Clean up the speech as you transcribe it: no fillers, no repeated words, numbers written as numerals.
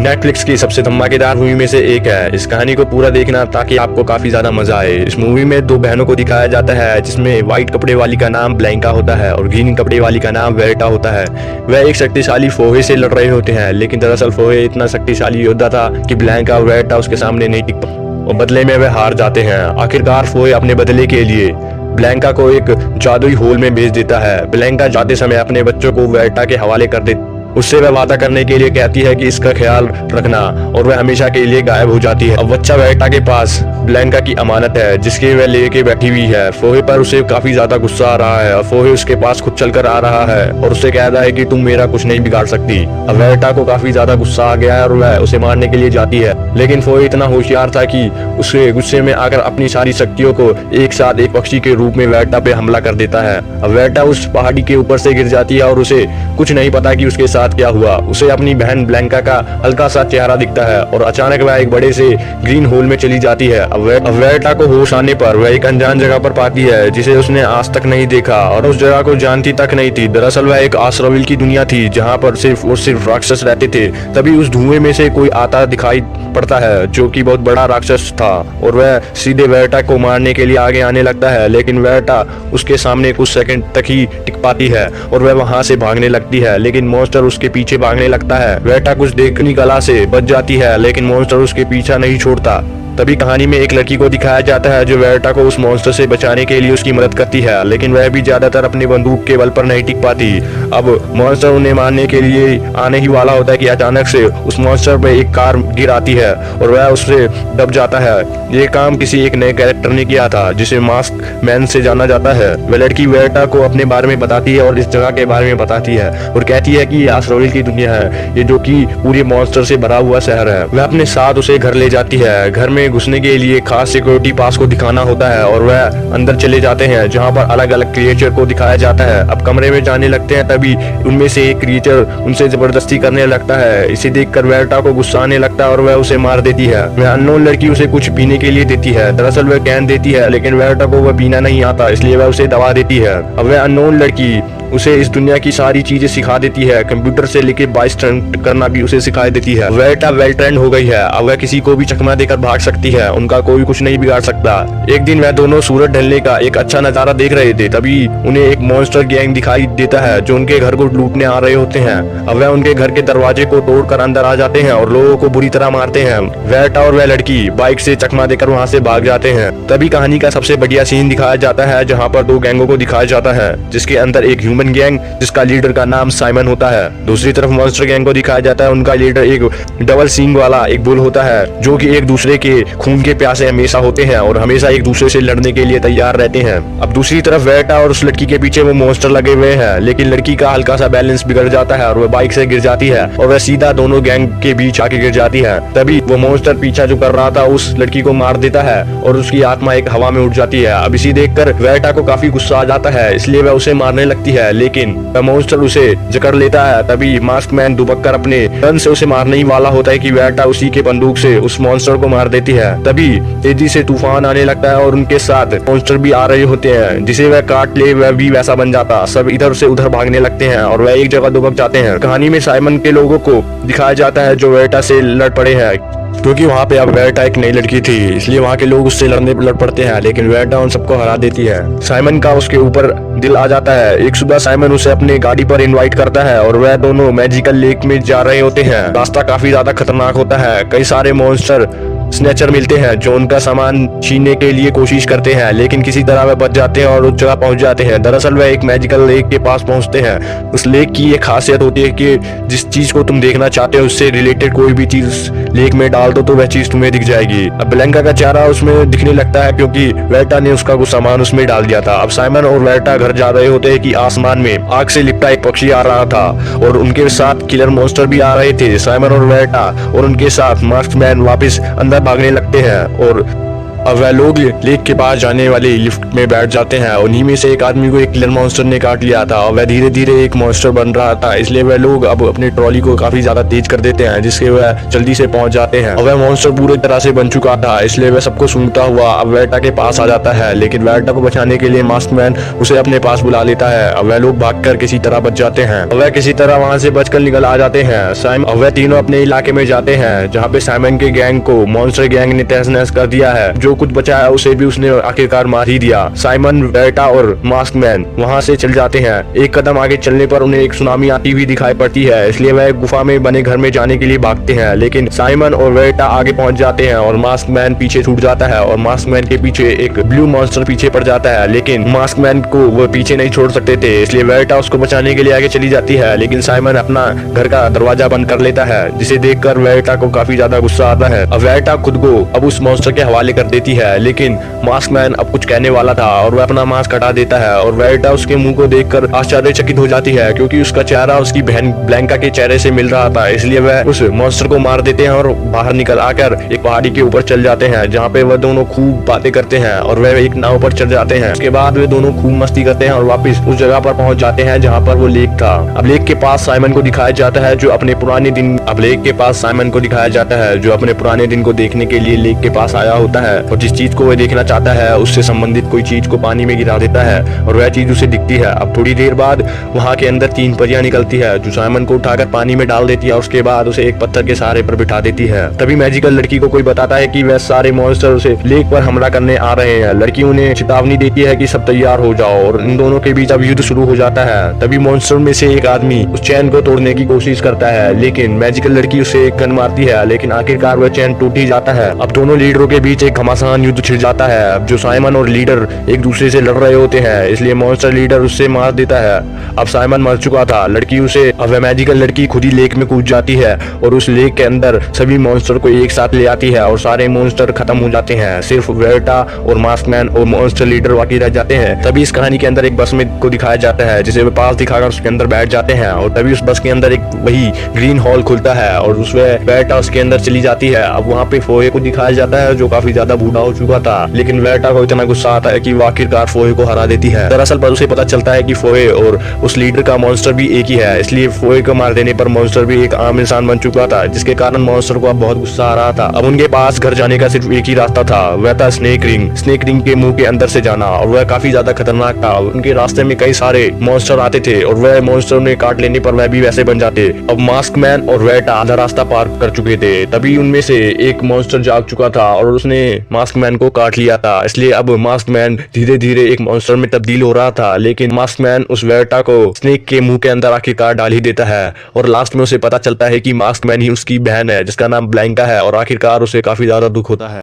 Netflix की सबसे धमाकेदार मूवी में से एक है। इस कहानी को पूरा देखना ताकि आपको काफी ज्यादा मजा आए। इस मूवी में दो बहनों को दिखाया जाता है, जिसमें व्हाइट कपड़े वाली का नाम ब्लैंका होता है और ग्रीन कपड़े वाली का नाम वेरेटा होता है। वह एक शक्तिशाली फोहे से लड़ रहे होते हैं, लेकिन दरअसल फोहे इतना शक्तिशाली योद्धा था कि ब्लैंका और वेरेटा उसके सामने नहीं टिक पाए और बदले में वह हार जाते हैं। आखिरकार फोहे अपने बदले के लिए ब्लैंका को एक जादुई होल में भेज देता है। ब्लैंका जाते समय अपने बच्चों को वेरेटा के हवाले कर देती, उससे वह वादा करने के लिए कहती है कि इसका ख्याल रखना, और वह हमेशा के लिए गायब हो जाती है। अब बच्चा वेरेटा के पास ब्लैंका की अमानत है, जिसके वह लेके बैठी हुई है। फोहे पर उसे काफी ज्यादा गुस्सा आ रहा है और फोहे उसके पास खुद चलकर आ रहा है और उससे कहता है कि तुम मेरा कुछ नहीं बिगाड़ सकती। अब वेरेटा को काफी ज्यादा गुस्सा आ गया है और वह उसे मारने के लिए जाती है, लेकिन फोहे इतना होशियार था कि उसके गुस्से में आकर अपनी सारी शक्तियों को एक साथ एक पक्षी के रूप में वेरेटा पे हमला कर देता है। अब वेरेटा उस पहाड़ी के ऊपर से गिर जाती है और उसे कुछ नहीं पता कि उसके क्या हुआ। उसे अपनी बहन ब्लैंका का हल्का सा चेहरा दिखता है और अचानक वह एक बड़े से ग्रीन होल में चली जाती है। अब वेरेटा को होश आने पर वह एक अनजान जगह पर पाती है, जिसे उसने आज तक नहीं देखा और उस जगह को जानती तक नहीं थी। दरअसल वह एक आश्रविल की दुनिया थी, जहाँ पर सिर्फ और सिर्फ राक्षस रहते थे। तभी उस धुएं में से कोई आता दिखाई पड़ता है, जो कि बहुत बड़ा राक्षस था, और वह सीधे वेरेटा को मारने के लिए आगे आने लगता है। लेकिन वेरेटा उसके सामने कुछ सेकंड तक ही टिक पाती है और वह वहां से भागने लगती है, लेकिन मॉन्स्टर उसके पीछे भागने लगता है। वेरेटा कुछ देखनी कला से बच जाती है, लेकिन मॉन्स्टर उसके पीछा नहीं छोड़ता। तभी कहानी में एक लड़की को दिखाया जाता है जो वेरेटा को उस मॉन्स्टर से बचाने के लिए उसकी मदद करती है, लेकिन वह भी ज्यादातर अपनी बंदूक के बल पर नहीं टिक पाती। अब मॉन्स्टर उन्हें मारने के लिए आने ही वाला होता है कि अचानक से उस मॉन्स्टर पे एक कार गिर आती है और वह उससे दब जाता है। ये काम किसी एक नए कैरेक्टर ने किया था, जिसे मास्क मैन से जाना जाता है। वह लड़की वेरेटा को अपने बारे में बताती है और इस जगह के बारे में बताती है और कहती है कि ये आश्रविल की दुनिया है, ये जो कि पूरे मॉन्स्टर से भरा हुआ शहर है। वह अपने साथ उसे घर ले जाती है। घर में घुसने के लिए खास सिक्योरिटी पास को दिखाना होता है और वह अंदर चले जाते हैं, जहां पर अलग अलग क्रिएचर को दिखाया जाता है। अब कमरे में जाने लगते हैं, तभी उनमें से एक क्रिएचर उनसे जबरदस्ती करने लगता है। इसे देखकर वेरेटा को गुस्सा आने लगता है और वह उसे मार देती है। वह अननोन लड़की उसे कुछ पीने के लिए देती है। दरअसल वह कैन देती है, लेकिन वेरेटा को वह पीना नहीं आता, इसलिए वह उसे दबा देती है। अब वह अननोन लड़की उसे इस दुनिया की सारी चीजें सिखा देती है, कंप्यूटर से लेके बाइक स्टंट करना भी उसे सिखा देती है। वेरेटा वेल ट्रेंड हो गई है, अब वह किसी को भी चकमा देकर भाग सकती है, उनका कोई कुछ नहीं बिगाड़ सकता। एक दिन वह दोनों सूरज ढलने का एक अच्छा नजारा देख रहे थे, तभी उन्हें एक मॉन्स्टर गैंग दिखाई देता है जो उनके घर को लूटने आ रहे होते हैं। अब वह उनके घर के दरवाजे को तोड़कर अंदर आ जाते हैं और लोगों को बुरी तरह मारते हैं। वेरेटा और वह लड़की बाइक से चकमा देकर वहाँ से भाग जाते हैं। तभी कहानी का सबसे बढ़िया सीन दिखाया जाता है, जहाँ पर दो गैंगों को दिखाया जाता है, जिसके अंदर एक ह्यूमन गैंग जिसका लीडर का नाम साइमन होता है। दूसरी तरफ मॉन्स्टर गैंग को दिखाया जाता है, उनका लीडर एक डबल सींग वाला एक बुल होता है, जो कि एक दूसरे के खून के प्यासे हमेशा होते हैं और हमेशा एक दूसरे से लड़ने के लिए तैयार रहते हैं। अब दूसरी तरफ वेरेटा और उस लड़की के पीछे वो मॉन्स्टर लगे हुए हैं, लेकिन लड़की का हल्का सा बैलेंस बिगड़ जाता है और वह बाइक से गिर जाती है और वह सीधा दोनों गैंग के बीच आके गिर जाती है। तभी वो मॉन्स्टर पीछा जो कर रहा था उस लड़की को मार देता है और उसकी आत्मा एक हवा में उड़ जाती है। अब इसी देखकर वेरेटा को काफी गुस्सा आ जाता है, इसलिए वह उसे मारने लगती है, लेकिन मॉन्स्टर उसे जकड़ लेता है। तभी मास्क मैन दुबक कर अपने गन से उसे मारने ही वाला होता है कि वेरेटा उसी के बंदूक से उस मॉन्स्टर को मार देती है। तभी तेजी से तूफान आने लगता है और उनके साथ मॉन्स्टर भी आ रहे होते हैं, जिसे वह काट ले वह भी वैसा बन जाता। सब इधर से उधर भागने लगते हैं और वह एक जगह दुबक जाते हैं। कहानी में साइमन के लोगों को दिखाया जाता है जो वेरेटा से लड़ पड़े हैं, क्योंकि वहाँ पे अब वेरेटा एक नई लड़की थी, इसलिए वहाँ के लोग उससे लड़ पड़ते हैं, लेकिन वेरेटा उन सबको हरा देती है। साइमन का उसके ऊपर दिल आ जाता है। एक सुबह साइमन उसे अपने गाड़ी पर इनवाइट करता है और वह दोनों मैजिकल लेक में जा रहे होते हैं। रास्ता काफी ज्यादा खतरनाक होता है, कई सारे मॉन्स्टर स्नेचर मिलते हैं जो उनका सामान छीनने के लिए कोशिश करते हैं, लेकिन किसी तरह वह बच जाते हैं और उस जगह पहुंच जाते हैं। दरअसल वह एक मैजिकल लेक के पास पहुंचते हैं। उस लेक की एक खासियत होती है कि जिस चीज को तुम देखना चाहते हो उससे रिलेटेड कोई भी चीज लेक में डाल दो तो वह चीज तुम्हें दिख जाएगी। अब ब्लैंका का चेहरा उसमें दिखने लगता है, क्योंकि वेरेटा ने उसका कुछ सामान उसमें डाल दिया था। अब साइमन और वेरेटा घर जा रहे होते हैं कि आसमान में आग से लिपटा एक पक्षी आ रहा था और उनके साथ किलर मॉन्स्टर भी आ रहे थे। साइमन और वेरेटा और उनके साथ मास्क मैन वापस अंदर भागने लगते हैं और अब वह लोग लेक के पास जाने वाली लिफ्ट में बैठ जाते हैं। उन्हीं में से एक आदमी को एक किलर मॉन्स्टर ने काट लिया था और वह धीरे धीरे एक मॉन्स्टर बन रहा था, इसलिए वह लोग अब अपनी ट्रॉली को काफी ज्यादा तेज कर देते हैं, जिससे वह जल्दी से पहुंच जाते हैं। और वह मॉन्स्टर पूरी तरह से बन चुका था, इसलिए वह सबको सूंघता हुआ अब वेल्टा के पास आ जाता है। लेकिन वेल्टा को बचाने के लिए मास्कमैन उसे अपने पास बुला लेता है। अब वह लोग भागकर किसी तरह बच जाते हैं। वह किसी तरह वहां से बचकर निकल आ जाते हैं। साइमन वह तीनों अपने इलाके में जाते हैं, जहाँ पे साइमन के गैंग को मॉन्स्टर गैंग ने तहस नहस कर दिया है। जो कुछ बचा है उसे भी उसने आखिरकार मार ही दिया। साइमन, वेल्टा और मास्कमैन वहां से चल जाते हैं। एक कदम आगे चलने पर उन्हें एक सुनामी आती हुई दिखाई पड़ती है, इसलिए वह गुफा में बने घर में जाने के लिए भागते हैं। लेकिन साइमन और वेल्टा आगे पहुंच जाते हैं और मास्कमैन पीछे छूट जाता है और मास्कमैन के पीछे एक ब्लू मॉन्स्टर पीछे पड़ जाता है। लेकिन मास्कमैन को वो पीछे नहीं छोड़ सकते थे, इसलिए वेल्टा उसको बचाने के लिए आगे चली जाती है। लेकिन साइमन अपना घर का दरवाजा बंद कर लेता है, जिसे देखकर वेल्टा को काफी ज्यादा गुस्सा आता है। अब वेल्टा खुद को अब उस मॉन्स्टर के हवाले कर देती है, लेकिन मास्कमैन अब कुछ कहने वाला था और वह अपना मास्क हटा देता है और वेल्टा उसके मुंह को देखकर आश्चर्यचकित हो जाती है, क्योंकि उसका चेहरा उसकी बहन ब्लैंका के चेहरे से मिल रहा था। इसलिए वह उस मॉन्स्टर को मार देते हैं और बाहर निकल आकर एक पहाड़ी के ऊपर चल जाते हैं, जहाँ पे वह दोनों खूब बातें करते हैं और वह एक नाव पर चढ़ जाते हैं। उसके बाद वे दोनों खूब मस्ती करते हैं और वापस उस जगह पर पहुंच जाते हैं जहाँ पर वो लेक था। अब लेक के पास साइमन को दिखाया जाता है जो अपने पुराने दिन को देखने के लिए लेक के पास आया होता है और जिस चीज को वह देखना चाहता है उससे संबंधित कोई चीज को पानी में गिरा देता है और वह चीज उसे दिखती है। अब थोड़ी देर बाद वहाँ के अंदर 3 परियां निकलती है जो साइमन को उठाकर पानी में डाल देती है और उसके बाद उसे एक पत्थर के सहारे पर बिठा देती है। तभी मैजिकल लड़की को कोई बताता है कि वह सारे मॉन्स्टर उसे लेक पर हमला करने आ रहे हैं। लड़की उन्हें चेतावनी देती है कि सब तैयार हो जाओ और इन दोनों के बीच अब युद्ध शुरू हो जाता है। तभी मॉन्स्टर में से एक आदमी उस चैन को तोड़ने की कोशिश करता है, लेकिन मैजिकल लड़की उसे एक गन मारती है, लेकिन आखिरकार वह चैन टूट ही जाता है। अब दोनों लीडरों के बीच एक घमासान युद्ध छिड़ जाता है। अब जो साइमन और लीडर एक दूसरे से लड़ रहे होते हैं, इसलिए मॉन्स्टर लीडर उससे मार देता है। अब साइमन मर चुका था। लड़की उसे अब वह मैजिकल लड़की खुद ही लेक में कूद जाती है और उस लेक के अंदर सभी मॉन्स्टर को एक साथ ले आती है और सारे मॉन्स्टर खत्म हो जाते हैं। सिर्फ वेल्टा और मास्कमैन और मॉन्स्टर लीडर बाकी रह जाते हैं। तभी इस कहानी के अंदर एक बस में को दिखाया जाता है, जिसे वे पास दिखाकर उसके अंदर बैठ जाते हैं और तभी उस बस के अंदर एक वही ग्रीन हॉल खुलता है और उसमें वेल्टा उसके अंदर चली जाती है। अब वहाँ पे फोहे को दिखाया जाता है जो काफी ज्यादा बूढ़ा हो चुका था, लेकिन वेल्टा को इतना गुस्सा आता है कि वो आखिरकार फोहे को हरा देती है। दरअसल पर उसे पता चलता है कि फोहे और उस लीडर का मॉन्स्टर भी एक ही है, इसलिए फोहे को मार देने पर मॉन्स्टर भी एक आम इंसान बन चुका था, जिसके कारण मॉन्स्टर को अब बहुत गुस्सा आ रहा था। अब उनके पास घर जाने का सिर्फ एक ही रास्ता था, वह था स्नेक रिंग के मुंह के अंदर से जाना और वह काफी ज्यादा खतरनाक था। उनके रास्ते में कई सारे मॉन्स्टर आते थे और वह मॉन्स्टर उन्हें काट लेने पर वह भी वैसे बन जाते। अब मास्कमैन और वेल्टा आधा रास्ता पार कर चुके थे, तभी उनमें से एक मॉन्स्टर जाग चुका था और उसने मास्कमैन को काट लिया था। इसलिए अब मास्कमैन धीरे धीरे एक मॉन्स्टर में तब्दील हो रहा था, लेकिन मास्कमैन उस वेल्टा को स्नेक के मुंह के अंदर आखिरकार डाल ही देता है और लास्ट में उसे पता चलता है कि मास्कमैन ही उसकी बहन है जिसका नाम ब्लैंका है और आखिरकार उसे काफी ज्यादा दुख होता है।